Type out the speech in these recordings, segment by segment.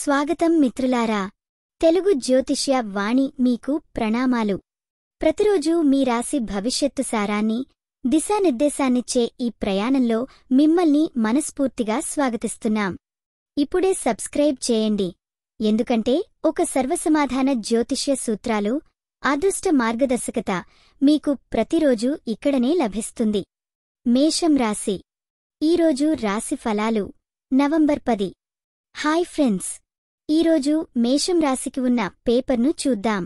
స్వాగతం మిత్రులారా. తెలుగు జ్యోతిష్య వాణి మీకు ప్రణామాలు. ప్రతిరోజూ మీ రాశి భవిష్యత్తు సారాన్ని, దిశానిర్దేశాన్నిచ్చే ఈ ప్రయాణంలో మిమ్మల్ని మనస్ఫూర్తిగా స్వాగతిస్తున్నాం. ఇప్పుడే సబ్స్క్రైబ్ చేయండి, ఎందుకంటే ఒక సర్వసమాధాన జ్యోతిష్య సూత్రాలు, అదృష్ట మార్గదర్శకత మీకు ప్రతిరోజూ ఇక్కడనే లభిస్తుంది. మేషం రాశి. ఈరోజు రాశి ఫలాలు. నవంబర్ 10. హాయ్ ఫ్రెండ్స్, ఈరోజు మేషం రాశికి ఉన్న పేపర్ను చూద్దాం.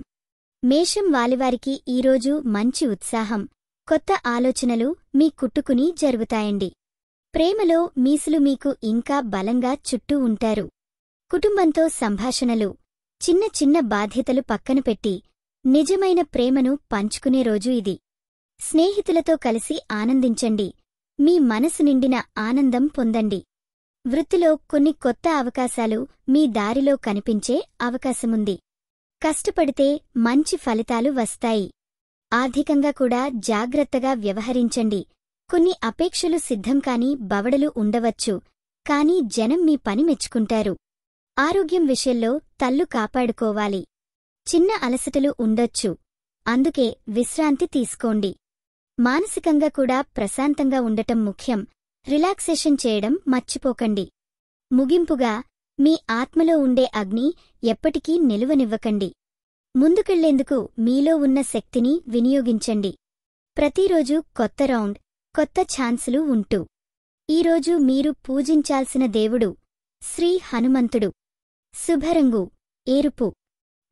మేషం వాలివారికి ఈరోజు మంచి ఉత్సాహం, కొత్త ఆలోచనలు మీ కుట్టుకుని జరుగుతాయండి. ప్రేమలో మీసులు మీకు ఇంకా బలంగా చుట్టూ ఉంటారు. కుటుంబంతో సంభాషణలు, చిన్న చిన్న బాధ్యతలు పక్కన పెట్టి నిజమైన ప్రేమను పంచుకునే రోజు ఇది. స్నేహితులతో కలిసి ఆనందించండి, మీ మనసు నిండిన ఆనందం పొందండి. వృత్తిలో కొన్ని కొత్త అవకాశాలు మీ దారిలో కనిపించే అవకాశముంది. కష్టపడితే మంచి ఫలితాలు వస్తాయి. ఆర్థికంగా కూడా జాగ్రత్తగా వ్యవహరించండి. కొన్ని అపేక్షలు సిద్ధం కాని బవడలు ఉండవచ్చు, కానీ జనం మీ పని మెచ్చుకుంటారు. ఆరోగ్యం విషయంలో తల్లు కాపాడుకోవాలి. చిన్న అలసటలు ఉండొచ్చు, అందుకే విశ్రాంతి తీసుకోండి. మానసికంగా కూడా ప్రశాంతంగా ఉండటం ముఖ్యం. రిలాక్సేషన్ చేయడం మర్చిపోకండి. ముగింపుగా, మీ ఆత్మలో ఉండే అగ్ని ఎప్పటికీ నిలువనివ్వకండి. ముందుకెళ్లేందుకు మీలో ఉన్న శక్తిని వినియోగించండి. ప్రతిరోజూ కొత్త రౌండ్, కొత్త ఛాన్సులు ఉంటూ. ఈరోజు మీరు పూజించాల్సిన దేవుడు శ్రీ హనుమంతుడు. శుభరంగు ఎరుపు.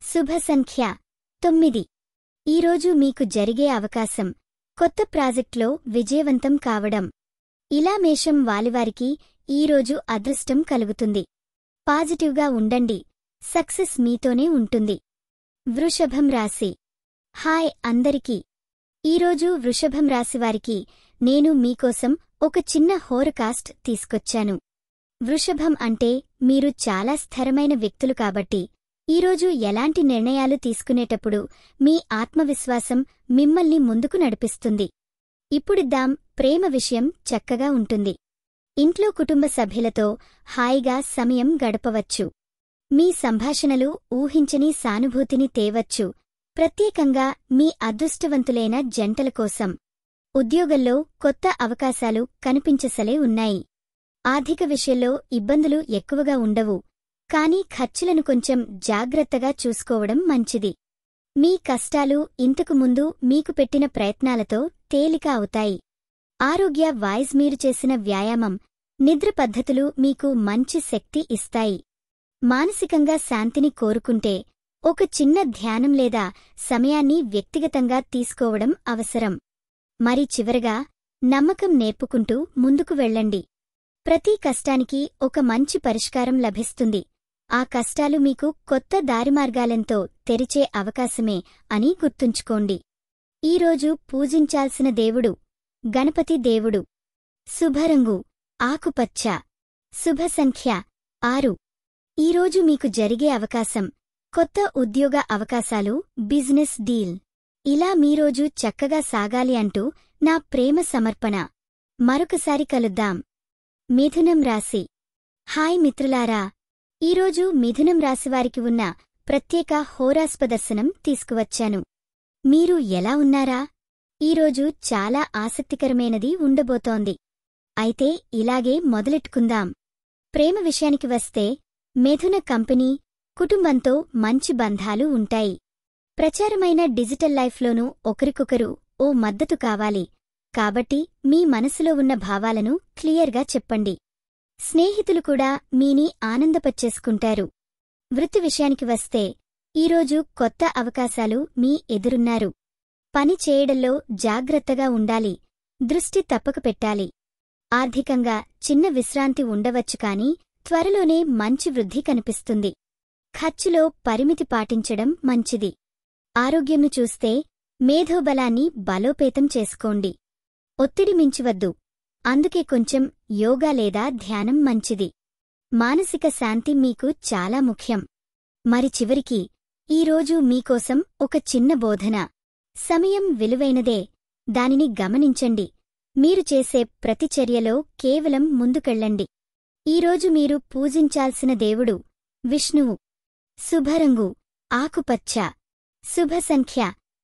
శుభ సంఖ్య 9. ఈరోజు మీకు జరిగే అవకాశం కొత్త ప్రాజెక్టులో విజయవంతం కావడం. ఇలా మేషం వాలివారికి ఈరోజు అదృష్టం కలుగుతుంది. పాజిటివ్గా ఉండండి, సక్సెస్ మీతోనే ఉంటుంది. వృషభం రాశి. హాయ్ అందరికీ. ఈరోజు వృషభం రాశివారికి నేను మీకోసం ఒక చిన్న హోరకాస్ట్ తీసుకొచ్చాను. వృషభం అంటే మీరు చాలా స్థిరమైన వ్యక్తులు కాబట్టి ఈరోజు ఎలాంటి నిర్ణయాలు తీసుకునేటప్పుడు మీ ఆత్మవిశ్వాసం మిమ్మల్ని ముందుకు నడిపిస్తుంది. ఇప్పుడిద్దాం ప్రేమ విషయం చక్కగా ఉంటుంది. ఇంట్లో కుటుంబ సభ్యులతో హాయిగా సమయం గడపవచ్చు. మీ సంభాషణలు ఊహించని సానుభూతిని తేవచ్చు, ప్రత్యేకంగా మీ అదృష్టవంతులైన జంటల కోసం. ఉద్యోగంలో కొత్త అవకాశాలు కనిపించసలే ఉన్నాయి. ఆర్థిక విషయంలో ఇబ్బందులు ఎక్కువగా ఉండవు, కానీ ఖర్చులను కొంచెం జాగ్రత్తగా చూసుకోవడం మంచిది. మీ కష్టాలు ఇంతకు ముందు మీకు పెట్టిన ప్రయత్నాలతో తేలిక అవుతాయి. ఆరోగ్య వైజ్ మీరు చేసిన వ్యాయామం, నిద్ర పద్ధతులు మీకు మంచి శక్తి ఇస్తాయి. మానసికంగా శాంతిని కోరుకుంటే ఒక చిన్న ధ్యానం లేదా సమయాన్ని వ్యక్తిగతంగా తీసుకోవడం అవసరం. మరి చివరగా, నమ్మకం నేర్పుకుంటూ ముందుకు వెళ్ళండి. ప్రతి కష్టానికి ఒక మంచి పరిష్కారం లభిస్తుంది. ఆ కష్టాలు మీకు కొత్త దారిమార్గాలెంతో తెరిచే అవకాశమే అని గుర్తుంచుకోండి. ఈరోజు పూజించాల్సిన దేవుడు గణపతి దేవుడు. శుభరంగు ఆకుపచ్చ. శుభ సంఖ్య 6. ఈరోజు మీకు జరిగే అవకాశం కొత్త ఉద్యోగ అవకాశాలు, బిజినెస్ డీల్. ఇలా మీరోజు చక్కగా సాగాలి అంటూ నా ప్రేమ సమర్పణ. మరొకసారి కలుద్దాం. మిథునం రాశి. హాయ్ మిత్రులారా. ఈరోజు మిథునం రాశివారికి ఉన్న ప్రత్యేక హోరాస్పదర్శనం తీసుకువచ్చాను. మీరు ఎలా ఉన్నారా? ఈరోజు చాలా ఆసక్తికరమైనది ఉండబోతోంది. అయితే ఇలాగే మొదలెట్టుకుందాం. ప్రేమ విషయానికి వస్తే, మిథున కంపెనీ, కుటుంబంతో మంచి బంధాలు ఉంటాయి. ప్రచారమైన డిజిటల్ లైఫ్లోనూ ఒకరికొకరు ఓ మద్దతు కావాలి, కాబట్టి మీ మనసులో ఉన్న భావాలను క్లియర్గా చెప్పండి. స్నేహితులు కూడా మీని ఆనందపచ్చేసుకుంటారు. వృత్తి విషయానికి వస్తే, ఈరోజు కొత్త అవకాశాలు మీ ఎదురున్నారు. పని చేయడంలో జాగ్రత్తగా ఉండాలి, దృష్టి తప్పక పెట్టాలి. ఆర్థికంగా చిన్న విశ్రాంతి ఉండవచ్చు, కానీ త్వరలోనే మంచి వృద్ధి కనిపిస్తుంది. ఖర్చులో పరిమితి పాటించడం మంచిది. ఆరోగ్యంను చూస్తే, మేధోబలాన్ని బలోపేతం చేసుకోండి. ఒత్తిడి మించివద్దు, అందుకే కొంచెం యోగా లేదా ధ్యానం మంచిది. మానసిక శాంతి మీకు చాలా ముఖ్యం. మరి చివరికి, ఈరోజు మీకోసం ఒక చిన్న బోధన. సమయం విలువైనదే, దానిని గమనించండి. మీరు చేసే ప్రతి చర్యలో కేవలం ముందుకెళ్ళండి. ఈరోజు మీరు పూజించాల్సిన దేవుడు విష్ణువు. శుభరంగు ఆకుపచ్చ. శుభ సంఖ్య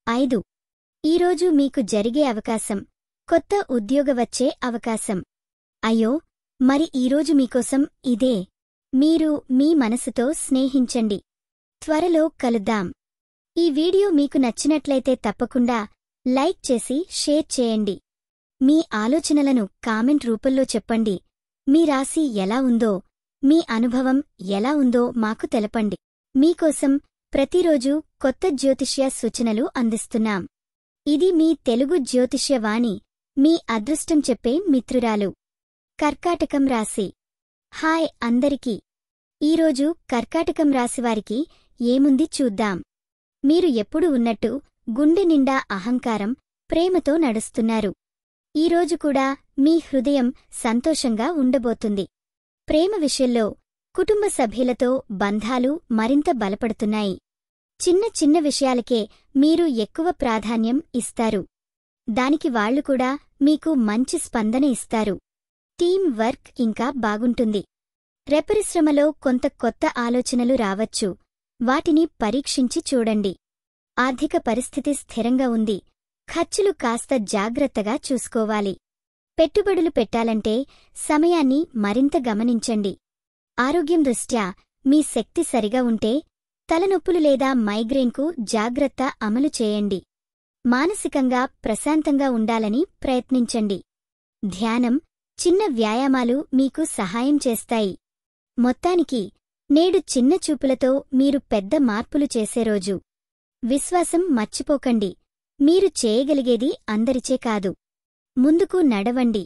5. ఈరోజు మీకు జరిగే అవకాశం కొత్త ఉద్యోగ వచ్చే అవకాశం. అయ్యో, మరి ఈరోజు మీకోసం ఇదే. మీరు మీ మనసుతో స్నేహించండి. త్వరలో కలుద్దాం. ఈ వీడియో మీకు నచ్చినట్లయితే తప్పకుండా లైక్ చేసి షేర్ చేయండి. మీ ఆలోచనలను కామెంట్ రూపంలో చెప్పండి. మీ రాశి ఎలా ఉందో, మీ అనుభవం ఎలా ఉందో మాకు తెలపండి. మీకోసం ప్రతిరోజు కొత్త జ్యోతిష్య సూచనలు అందిస్తున్నాం. ఇది మీ తెలుగు జ్యోతిష్య వాణి, మీ అదృష్టం చెప్పే మిత్రురాలు. కర్కాటకం రాశి. హాయ్ అందరికీ. ఈరోజు కర్కాటకం రాశివారికి ఏముంది చూద్దాం. మీరు ఎప్పుడు ఉన్నట్టు గుండె నిండా అహంకారం, ప్రేమతో నడుస్తున్నారు. ఈరోజు కూడా మీ హృదయం సంతోషంగా ఉండబోతుంది. ప్రేమ విషయంలో కుటుంబ సభ్యులతో బంధాలు మరింత బలపడుతున్నాయి. చిన్న చిన్న విషయాలకే మీరు ఎక్కువ ప్రాధాన్యం ఇస్తారు. దానికి వాళ్లు కూడా మీకు మంచి స్పందన ఇస్తారు. టీం వర్క్ ఇంకా బాగుంటుంది. రెపరిశ్రమలో కొంత కొత్త ఆలోచనలు రావచ్చు. వాటిని పరీక్షించి చూడండి. ఆర్థిక పరిస్థితి స్థిరంగా ఉంది. ఖర్చులు కాస్త జాగ్రత్తగా చూసుకోవాలి. పెట్టుబడులు పెట్టాలంటే సమయాన్ని మరింత గమనించండి. ఆరోగ్యం దృష్ట్యా మీ శక్తి సరిగా ఉంటే తలనొప్పులు లేదా మైగ్రేన్కు జాగ్రత్త అమలు చేయండి. మానసికంగా ప్రశాంతంగా ఉండాలని ప్రయత్నించండి. ధ్యానం, చిన్న వ్యాయామాలు మీకు సహాయం చేస్తాయి. మొత్తానికి నేడు చిన్న చూపులతో మీరు పెద్ద మార్పులు చేసే రోజు. విశ్వాసం మర్చిపోకండి. మీరు చేయగలిగేది అందరిచే కాదు. ముందుకు నడవండి.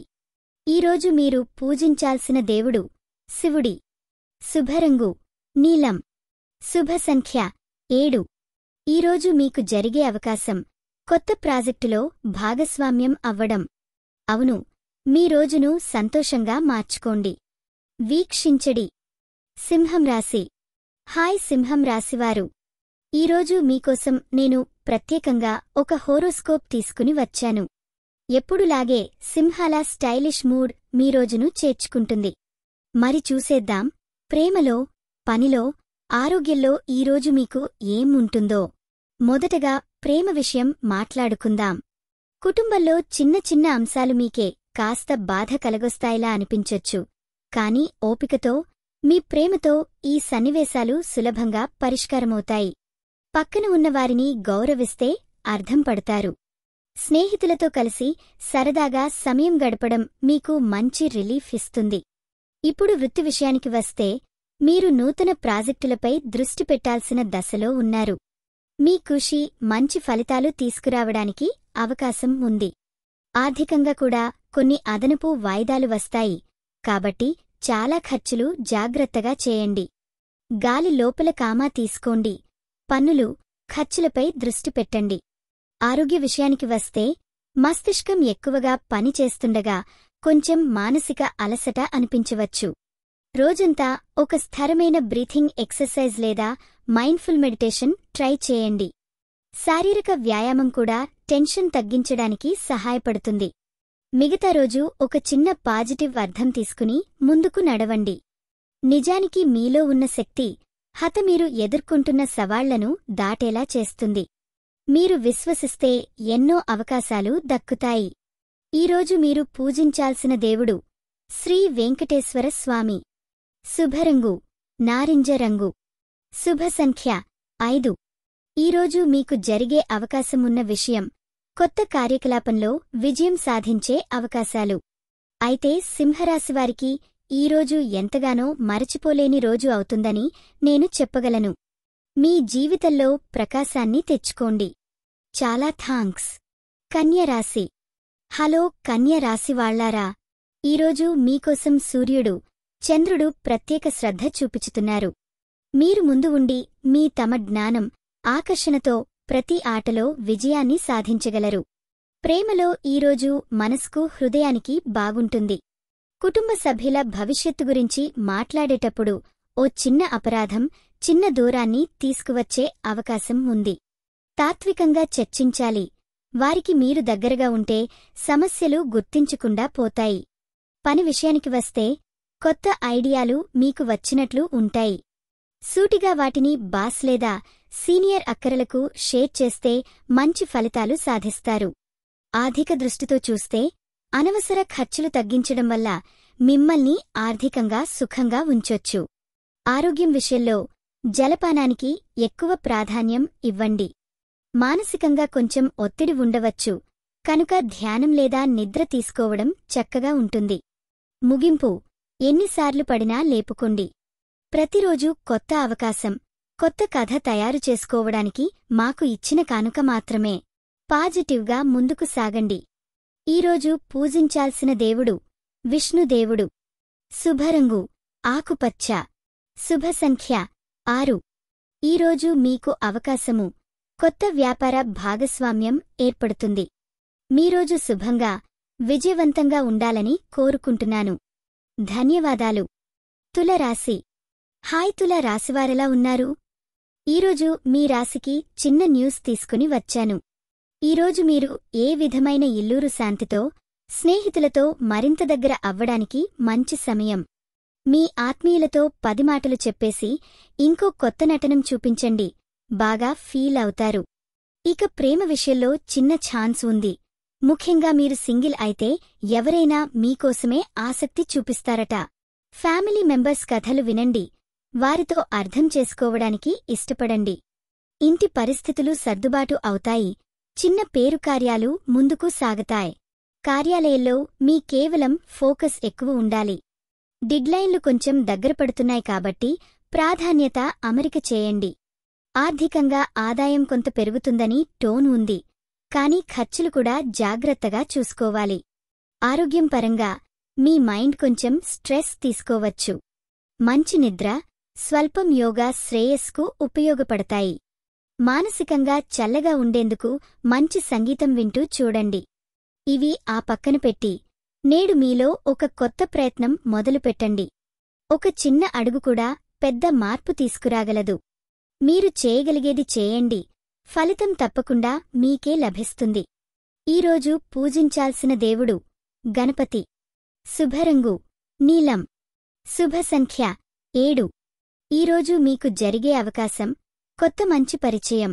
ఈరోజు మీరు పూజించాల్సిన దేవుడు శివుడి. శుభరంగు నీలం. శుభ సంఖ్య 7. ఈరోజు మీకు జరిగే అవకాశం కొత్త ప్రాజెక్టులో భాగస్వామ్యం అవ్వడం. అవును, మీ రోజును సంతోషంగా మార్చుకోండి. వీక్షించడి. సింహం రాశి. హాయ్ సింహం రాశివారు. ఈరోజు మీకోసం నేను ప్రత్యేకంగా ఒక హోరోస్కోప్ తీసుకుని వచ్చాను. ఎప్పుడులాగే సింహాల స్టైలిష్ మూడ్ మీ రోజును చేర్చుకుంటుంది. మరి చూసేద్దాం, ప్రేమలో, పనిలో, ఆరోగ్యంలో ఈరోజు మీకు ఏం ఉంటుందో. మొదటగా ప్రేమ విషయం మాట్లాడుకుందాం. కుటుంబంలో చిన్న చిన్న అంశాలు మీకే కాస్త బాధ కలగొస్తాయిలా అనిపించొచ్చు. కాని ఓపికతో, మీ ప్రేమతో ఈ సన్నివేశాలు సులభంగా పరిష్కారమవుతాయి. పక్కన ఉన్నవారిని గౌరవిస్తే అర్థం పడతారు. స్నేహితులతో కలిసి సరదాగా సమయం గడపడం మీకు మంచి రిలీఫ్ ఇస్తుంది. ఇప్పుడు వృత్తి విషయానికి వస్తే మీరు నూతన ప్రాజెక్టులపై దృష్టి పెట్టాల్సిన దశలో ఉన్నారు. మీ కృషి మంచి ఫలితాలు తీసుకురావడానికి అవకాశం ఉంది. ఆర్థికంగా కూడా కొన్ని అదనపు వాయిదాలు వస్తాయి. కాబట్టి చాలా ఖర్చులు జాగ్రత్తగా చేయండి. గాలి లోపల కామా తీసుకోండి. పన్నులు, ఖర్చులపై దృష్టి పెట్టండి. ఆరోగ్య విషయానికి వస్తే మస్తిష్కం ఎక్కువగా పనిచేస్తుండగా కొంచెం మానసిక అలసట అనిపించవచ్చు. రోజంతా ఒక స్థిరమైన బ్రీథింగ్ ఎక్సర్సైజ్ లేదా మైండ్ఫుల్ మెడిటేషన్ ట్రై చేయండి. శారీరక వ్యాయామం కూడా టెన్షన్ తగ్గించడానికి సహాయపడుతుంది. మిగతా రోజు ఒక చిన్న పాజిటివ్ అర్థం తీసుకుని ముందుకు నడవండి. నిజానికి మీలో ఉన్న శక్తి మీరు ఎదుర్కొంటున్న సవాళ్లను దాటేలా చేస్తుంది. మీరు విశ్వసిస్తే ఎన్నో అవకాశాలు దక్కుతాయి. ఈరోజు మీరు పూజించాల్సిన దేవుడు శ్రీ వెంకటేశ్వర స్వామి. శుభరంగు నారింజ రంగు. శుభ సంఖ్య 5. ఈరోజు మీకు జరిగే అవకాశమున్న విషయం కొత్త కార్యకలాపంలో విజయం సాధించే అవకాశాలు. అయితే సింహరాశివారికి ఈరోజు ఎంతగానో మరచిపోలేని రోజు అవుతుందని నేను చెప్పగలను. మీ జీవితంలో ప్రకాశాన్ని తెచ్చుకోండి. చాలా థాంక్స్. కన్యరాశి. హలో కన్య రాశివాళ్లారా. ఈరోజు మీకోసం సూర్యుడు, చంద్రుడు ప్రత్యేక శ్రద్ధ చూపించుతున్నారు. మీరు ముందు ఉండి మీ తమ జ్ఞానం, ఆకర్షణతో ప్రతి ఆటలో విజయాన్ని సాధించగలరు. ప్రేమలో ఈరోజు మనస్కు, హృదయానికి బాగుంటుంది. కుటుంబ సభ్యుల భవిష్యత్తు గురించి మాట్లాడేటప్పుడు ఓ చిన్న అపరాధం చిన్న దూరాన్ని తీసుకువచ్చే అవకాశం ఉంది. తాత్వికంగా చర్చించాలి. వారికి మీరు దగ్గరగా ఉంటే సమస్యలు గుర్తించకుండా పోతాయి. పని విషయానికి వస్తే కొత్త ఐడియాలు మీకు వచ్చినట్లు ఉంటాయి. సూటిగా వాటిని బాస్ లేదా సీనియర్ అక్కరలకు షేర్ చేస్తే మంచి ఫలితాలు సాధిస్తారు. ఆర్థిక దృష్టితో చూస్తే అనవసర ఖర్చులు తగ్గించడం వల్ల మిమ్మల్ని ఆర్థికంగా సుఖంగా ఉంచొచ్చు. ఆరోగ్యం విషయంలో జలపానానికి ఎక్కువ ప్రాధాన్యం ఇవ్వండి. మానసికంగా కొంచెం ఒత్తిడి ఉండవచ్చు కనుక ధ్యానం లేదా నిద్ర తీసుకోవడం చక్కగా ఉంటుంది. ముగింపు: ఎన్నిసార్లు పడినా లేపుకోండి. ప్రతిరోజూ కొత్త అవకాశం, కొత్త కథ తయారు చేసుకోవడానికి మాకు ఇచ్చిన కానుక మాత్రమే. పాజిటివ్గా ముందుకు సాగండి. ఈరోజు పూజించాల్సిన దేవుడు విష్ణుదేవుడు. శుభరంగు ఆకుపచ్చ. శుభ సంఖ్య 6. ఈరోజు మీకు అవకాశము, కొత్త వ్యాపార భాగస్వామ్యం ఏర్పడుతుంది. మీరోజు శుభంగా, విజయవంతంగా ఉండాలని కోరుకుంటున్నాను. ధన్యవాదాలు. తులరాశి. హాయ్ తుల రాశివారెలా ఉన్నారు? ఈరోజు మీ రాశికి చిన్న న్యూస్ తీసుకుని వచ్చాను. ఈరోజు మీరు ఏ విధమైన ఇల్లూరు శాంతితో, స్నేహితులతో మరింత దగ్గర అవ్వడానికి మంచి సమయం. మీ ఆత్మీయులతో 10 మాటలు చెప్పేసి ఇంకో కొత్త నటనం చూపించండి, బాగా ఫీల్ అవుతారు. ఇక ప్రేమ విషయంలో చిన్న ఛాన్స్ ఉంది. ముఖ్యంగా మీరు సింగిల్ అయితే ఎవరైనా మీకోసమే ఆసక్తి చూపిస్తారట. ఫ్యామిలీ మెంబర్స్ కథలు వినండి, వారితో అర్థం చేసుకోవడానికి ఇష్టపడండి. ఇంటి పరిస్థితులు సర్దుబాటు అవుతాయి, చిన్న పేరు కార్యాలు ముందుకు సాగతాయి. కార్యాలయంలో మీ కేవలం ఫోకస్ ఎక్కువ ఉండాలి. డెడ్లైన్లు కొంచెం దగ్గరపడుతున్నాయి కాబట్టి ప్రాధాన్యత అమరిక చేయండి. ఆర్థికంగా ఆదాయం కొంత పెరుగుతుందని టోన్ ఉంది, కానీ ఖర్చులు కూడా జాగ్రత్తగా చూసుకోవాలి. ఆరోగ్యం పరంగా మీ మైండ్ కొంచెం స్ట్రెస్ తీసుకోవచ్చు. మంచి నిద్ర, స్వల్పం యోగా శ్రేయస్కు ఉపయోగపడతాయి. మానసికంగా చల్లగా ఉండేందుకు మంచి సంగీతం వింటూ చూడండి. ఇవి ఆ పక్కన పెట్టి నేడు మీలో ఒక కొత్త ప్రయత్నం మొదలుపెట్టండి. ఒక చిన్న అడుగు కూడా పెద్ద మార్పు తీసుకురాగలదు. మీరు చేయగలిగేది చేయండి, ఫలితం తప్పకుండా మీకే లభిస్తుంది. ఈరోజు పూజించాల్సిన దేవుడు గణపతి. శుభరంగు నీలం. శుభ సంఖ్య 7. ఈరోజు మీకు జరిగే అవకాశం, కొత్త మంచి పరిచయం.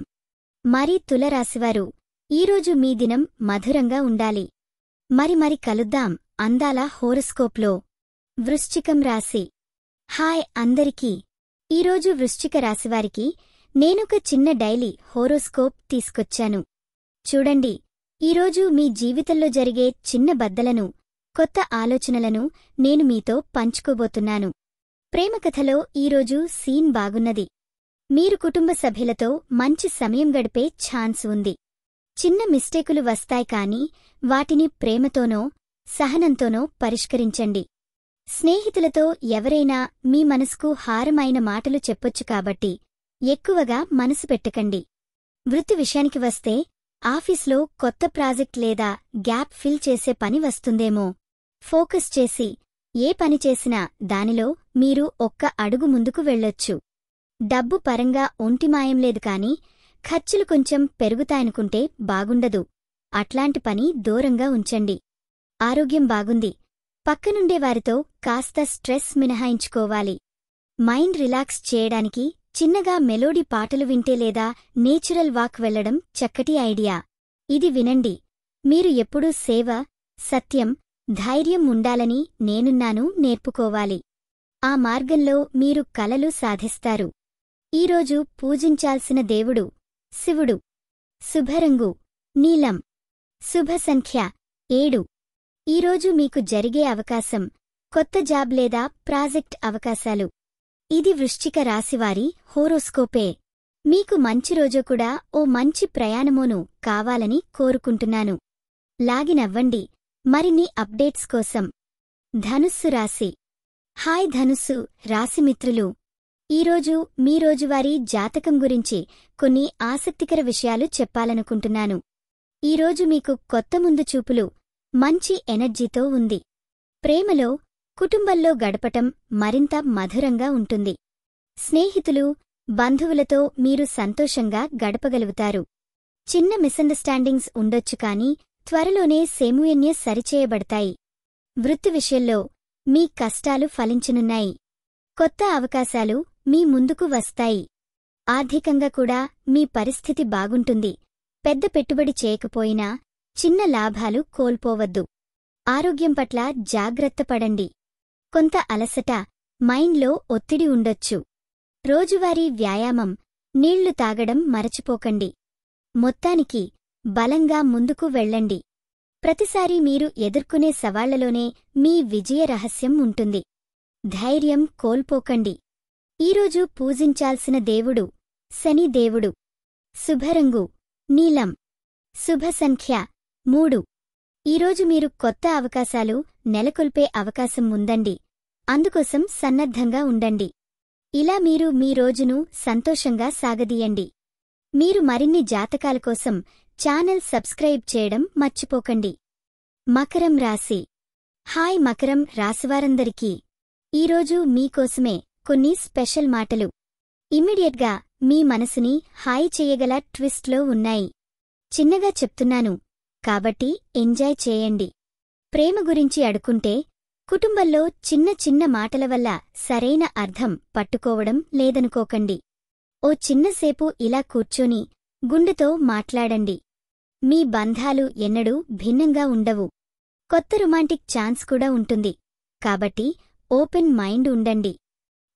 మరి తులరాశివారు, ఈరోజు మీ దినం మధురంగా ఉండాలి. మరి కలుద్దాం అందాల హోరోస్కోప్లో. వృశ్చికం రాశి. హాయ్ అందరికీ. ఈరోజు వృశ్చిక రాశివారికి నేనొక చిన్న డైలీ హోరోస్కోప్ తీసుకొచ్చాను. చూడండి, ఈరోజు మీ జీవితంలో జరిగే చిన్న బద్దలను, కొత్త ఆలోచనలను నేను మీతో పంచుకోబోతున్నాను. ప్రేమకథలో ఈరోజు సీన్ బాగున్నది. మీరు కుటుంబ సభ్యులతో మంచి సమయం గడిపే ఛాన్స్ ఉంది. చిన్న మిస్టేకులు వస్తాయి కానీ వాటిని ప్రేమతోనో, సహనంతోనో పరిష్కరించండి. స్నేహితులతో ఎవరైనా మీ మనసుకు హారమైన మాటలు చెప్పొచ్చు కాబట్టి ఎక్కువగా మనసు పెట్టకండి. వృత్తి విషయానికి వస్తే ఆఫీస్లో కొత్త ప్రాజెక్ట్ లేదా గ్యాప్ ఫిల్ చేసే పని వస్తుందేమో. ఫోకస్ చేసి ఏ పని చేసినా దానిలో మీరు ఒక్క అడుగు ముందుకు వెళ్ళొచ్చు. డబ్బు పరంగా ఒంటిమాయం లేదు కాని ఖర్చులు కొంచెం పెరుగుతాయనుకుంటే బాగుండదు. అట్లాంటి పని దూరంగా ఉంచండి. ఆరోగ్యం బాగుంది. పక్కనుండేవారితో కాస్త స్ట్రెస్ మినహాయించుకోవాలి. మైండ్ రిలాక్స్ చేయడానికి చిన్నగా మెలోడీ పాటలు వింటే లేదా నేచురల్ వాక్ వెళ్లడం చక్కటి ఐడియా. ఇది వినండి. మీరు ఎప్పుడూ సేవ, సత్యం, ధైర్యం ఉండాలని నేనున్నాను నేర్పుకోవాలి. ఆ మార్గంలో మీరు కలలు సాధిస్తారు. ఈరోజు పూజించాల్సిన దేవుడు శివుడు. శుభరంగు నీలం. శుభ సంఖ్య 7. ఈరోజు మీకు జరిగే అవకాశం, కొత్త జాబ్ లేదా ప్రాజెక్ట్ అవకాశాలు. ఇది వృశ్చిక రాశివారి హోరోస్కోపే. మీకు మంచి రోజు కూడా ఓ మంచి ప్రయాణమోను కావాలని కోరుకుంటున్నాను. లాగినవ్వండి మరిన్ని అప్డేట్స్ కోసం. ధనుస్సు రాశి. హాయ్ ధనుస్సు రాశిమిత్రులు. ఈరోజు మీ రోజువారీ జాతకం గురించి కొన్ని ఆసక్తికర విషయాలు చెప్పాలనుకుంటున్నాను. ఈరోజు మీకు కొత్త ముందు చూపులు, మంచి ఎనర్జీతో ఉంది. ప్రేమలో, కుటుంబంలో గడపటం మరింత మధురంగా ఉంటుంది. స్నేహితులు, బంధువులతో మీరు సంతోషంగా గడపగలుగుతారు. చిన్న మిస్అండర్స్టాండింగ్స్ ఉండొచ్చు కానీ త్వరలోనే సేముయన్య సరిచేయబడతాయి. వృత్తి విషయంలో మీ కష్టాలు ఫలించనున్నాయి. కొత్త అవకాశాలు మీ ముందుకు వస్తాయి. ఆర్థికంగా కూడా మీ పరిస్థితి బాగుంటుంది. పెద్ద పెట్టుబడి చేయకపోయినా చిన్న లాభాలు కోల్పోవద్దు. ఆరోగ్యం పట్ల జాగ్రత్త పడండి. కొంత అలసట, మైండ్లో ఒత్తిడి ఉండొచ్చు. రోజువారీ వ్యాయామం, నీళ్లు తాగడం మరచిపోకండి. మొత్తానికి బలంగా ముందుకు వెళ్ళండి. ప్రతిసారీ మీరు ఎదుర్కొనే సవాళ్లలోనే మీ విజయ రహస్యం ఉంటుంది. ధైర్యం కోల్పోకండి. ఈరోజు పూజించాల్సిన దేవుడు శని దేవుడు. శుభరంగు నీలం. శుభ సంఖ్య 3. ఈరోజు మీరు కొత్త అవకాశాలు నెలకొల్పే అవకాశం ఉందండి. అందుకోసం సన్నద్ధంగా ఉండండి. ఇలా మీరు మీ రోజును సంతోషంగా సాగదీయండి. మీరు మరిన్ని జాతకాల కోసం ఛానల్ సబ్స్క్రైబ్ చేయడం మర్చిపోకండి. మకరం రాశి. హాయ్ మకరం రాశివారందరికీ ఈరోజు మీకోసమే కొన్ని స్పెషల్ మాటలు. ఇమ్మీడియట్గా మీ మనసుని హాయ్ చేయగల ట్విస్ట్లో ఉన్నాయి. చిన్నగా చెప్తున్నాను కాబట్టి ఎంజాయ్ చేయండి. ప్రేమ గురించి అడుకుంటే కుటుంబంలో చిన్న చిన్న మాటల వల్ల సరైన అర్థం పట్టుకోవడం లేదనుకోకండి. ఓ చిన్నసేపు ఇలా కూర్చొని గుండెతో మాట్లాడండి. మీ బంధాలు ఎన్నడూ భిన్నంగా ఉండవు. కొత్త రొమాంటిక్ ఛాన్స్ కూడా ఉంటుంది. కాబట్టి ఓపెన్ మైండ్ ఉండండి.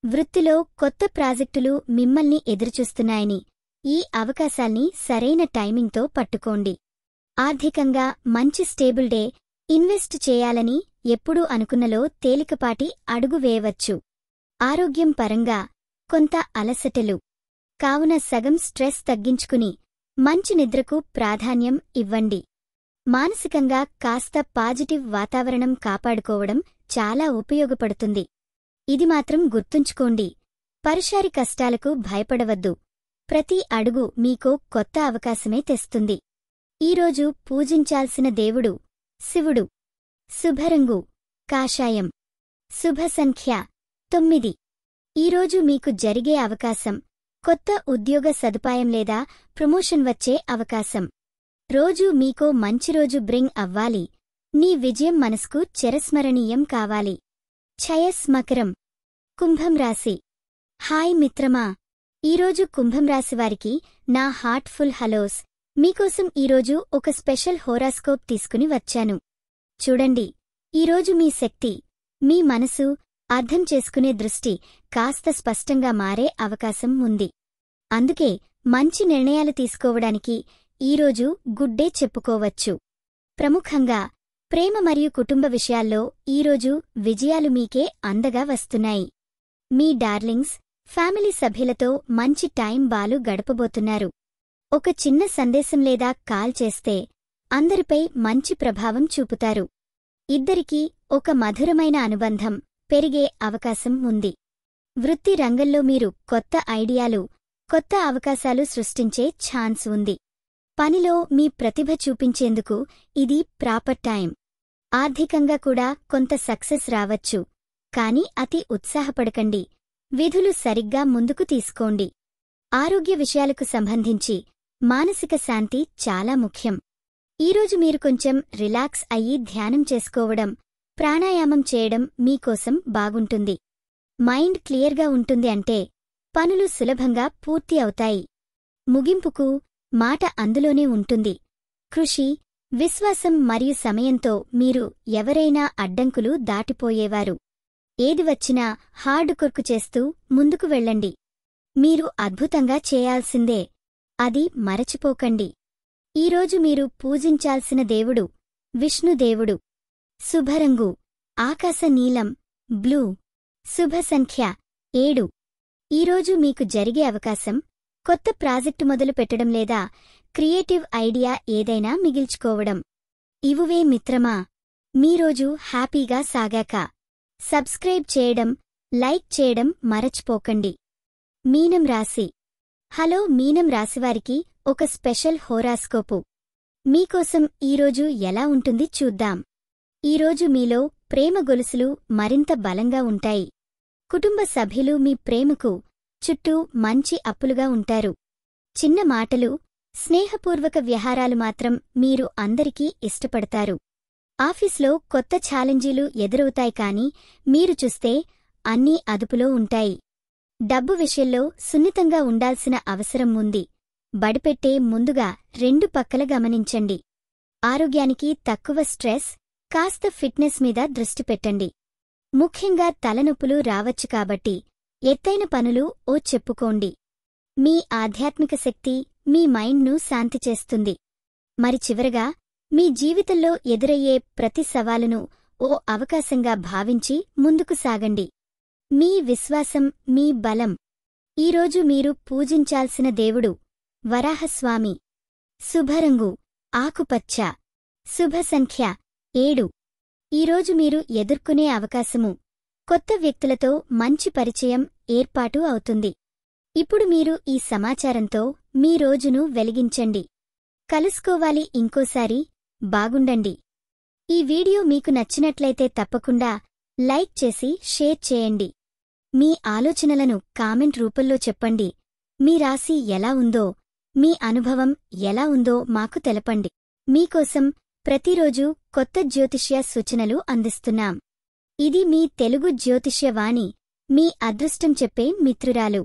వృత్తిలో కొత్త ప్రాజెక్టులు మిమ్మల్ని ఎదురుచూస్తున్నాయని, ఈ అవకాశాల్ని సరైన టైమింగ్తో పట్టుకోండి. ఆర్థికంగా మంచి స్టేబుల్ డే. ఇన్వెస్ట్ చేయాలని ఎప్పుడూ అనుకున్నలో తేలికపాటి అడుగు వేయవచ్చు. ఆరోగ్యం పరంగా కొంత అలసటలు. కావున సగం స్ట్రెస్ తగ్గించుకుని మంచి నిద్రకు ప్రాధాన్యం ఇవ్వండి. మానసికంగా కాస్త పాజిటివ్ వాతావరణం కాపాడుకోవడం చాలా ఉపయోగపడుతుంది. ఇది మాత్రం గుర్తుంచుకోండి. పరుషారి కష్టాలకు భయపడవద్దు. ప్రతి అడుగు మీకో కొత్త అవకాశమే తెస్తుంది. ఈరోజు పూజించాల్సిన దేవుడు శివుడు. శుభరంగు కాషాయం. శుభ సంఖ్య 9. ఈరోజు మీకు జరిగే అవకాశం కొత్త ఉద్యోగ సదుపాయం లేదా ప్రమోషన్ వచ్చే అవకాశం. రోజూ మీకో మంచి రోజు బ్రింగ్ అవ్వాలి. నీ విజయం మనసుకు చిరస్మరణీయం కావాలి. ఛయస్ మకరం. కుంభం రాశి. హాయ్ మిత్రమా. ఈరోజు కుంభం రాశివారికి నా హార్ట్ఫుల్ హలోస్. మీకోసం ఈరోజు ఒక స్పెషల్ హోరాస్కోప్ తీసుకుని వచ్చాను. చూడండి, ఈరోజు మీ శక్తి, మీ మనసు, అర్థం చేసుకునే దృష్టి కాస్త స్పష్టంగా మారే అవకాశం ఉంది. అందుకే మంచి నిర్ణయాలు తీసుకోవడానికి ఈరోజు గుడ్ డే చెప్పుకోవచ్చు. ప్రముఖంగా ప్రేమ మరియు కుటుంబ విషయాల్లో ఈరోజు విజయాలు మీకే అందగా వస్తున్నాయి. మీ డార్లింగ్స్, ఫ్యామిలీ సభ్యులతో మంచి టైం బాలు గడపబోతున్నారు. ఒక చిన్న సందేశం లేదా కాల్ చేస్తే అందరిపై మంచి ప్రభావం చూపుతారు. ఇద్దరికీ ఒక మధురమైన అనుబంధం పెరిగే అవకాశం ఉంది. వృత్తి రంగంలో మీరు కొత్త ఐడియాలు, కొత్త అవకాశాలు సృష్టించే ఛాన్స్ ఉంది. పనిలో మీ ప్రతిభ చూపించేందుకు ఇది ప్రాపర్ టైం. ఆర్థికంగా కూడా కొంత సక్సెస్ రావచ్చు. కాని అతి ఉత్సాహపడకండి. విధులు సరిగ్గా ముందుకు తీసుకోండి. ఆరోగ్య విషయాలకు సంబంధించి మానసిక శాంతి చాలా ముఖ్యం. ఈరోజు మీరు కొంచెం రిలాక్స్ అయ్యి ధ్యానం చేసుకోవడం, ప్రాణాయామం చేయడం మీకోసం బాగుంటుంది. మైండ్ క్లియర్గా ఉంటుంది అంటే పనులు సులభంగా పూర్తి అవుతాయి. ముగింపుకు మాట అందులోనే ఉంటుంది. కృషి, విశ్వాసం మరియు సమయంతో మీరు ఎవరైనా అడ్డంకులు దాటిపోయేవారు. ఏది వచ్చినా హార్డ్ వర్క్ చేస్తూ ముందుకు వెళ్ళండి. మీరు అద్భుతంగా చేయాల్సిందే. అది మరచిపోకండి. ఈరోజు మీరు పూజించాల్సిన దేవుడు విష్ణుదేవుడు. శుభరంగు ఆకాశ నీలం, బ్లూ. శుభ సంఖ్య 7. ఈరోజు మీకు జరిగే అవకాశం కొత్త ప్రాజెక్టు మొదలు పెట్టడం లేదా క్రియేటివ్ ఐడియా ఏదైనా మిగిల్చుకోవడం. ఇవువే మిత్రమా. మీరోజు హ్యాపీగా సాగాక సబ్స్క్రైబ్ చేయడం, లైక్ చేయడం మరచిపోకండి. మీనం రాశి. హలో మీనం రాశివారికి ఒక స్పెషల్ హోరాస్కోపు. మీకోసం ఈరోజు ఎలా ఉంటుంది చూద్దాం. ఈరోజు మీలో ప్రేమ గొలుసులు మరింత బలంగా ఉంటాయి. కుటుంబ సభ్యులు మీ ప్రేమకు చుట్టూ మంచి అప్పులుగా ఉంటారు. చిన్న మాటలు, స్నేహపూర్వక వ్యవహారాలు మాత్రం మీరు అందరికీ ఇష్టపడతారు. ఆఫీస్లో కొత్త ఛాలెంజీలు ఎదురవుతాయి కానీ మీరు చూస్తే అన్నీ అదుపులో ఉంటాయి. డబ్బు విషయంలో సున్నితంగా ఉండాల్సిన అవసరం ఉంది. బడిపెట్టే ముందుగా 2 పక్కల గమనించండి. ఆరోగ్యానికి తక్కువ స్ట్రెస్, కాస్త ఫిట్నెస్ మీద దృష్టి పెట్టండి. ముఖ్యంగా తలనొప్పులు రావచ్చు కాబట్టి ఎత్తైన పనులు చెప్పుకోండి. మీ ఆధ్యాత్మిక శక్తి మీ మైండ్ను శాంతి చేస్తుంది. మరి చివరగా, మీ జీవితంలో ఎదురయ్యే ప్రతి సవాలును అవకాశంగా భావించి ముందుకు సాగండి. మీ విశ్వాసం మీ బలం. ఈరోజు మీరు పూజించాల్సిన దేవుడు వరాహస్వామి. శుభరంగు ఆకుపచ్చ. శుభ సంఖ్య 7. ఈరోజు మీరు ఎదుర్కొనే అవకాశము కొత్త వ్యక్తులతో మంచి పరిచయం ఏర్పాటు అవుతుంది. ఇప్పుడు మీరు ఈ సమాచారంతో మీ రోజును వెలిగించండి. కలుసుకోవాలి ఇంకోసారి. బాగుండండి. ఈ వీడియో మీకు నచ్చినట్లయితే తప్పకుండా లైక్ చేసి షేర్ చేయండి. మీ ఆలోచనలను కామెంట్ రూపంలో చెప్పండి. మీ రాశి ఎలా ఉందో, మీ అనుభవం ఎలా ఉందో మాకు తెలపండి. మీకోసం ప్రతిరోజు కొత్త జ్యోతిష్య సూచనలు అందిస్తున్నాం. ఇది మీ తెలుగు జ్యోతిష్య వాణి, మీ అదృష్టం చెప్పే మిత్రురాలు.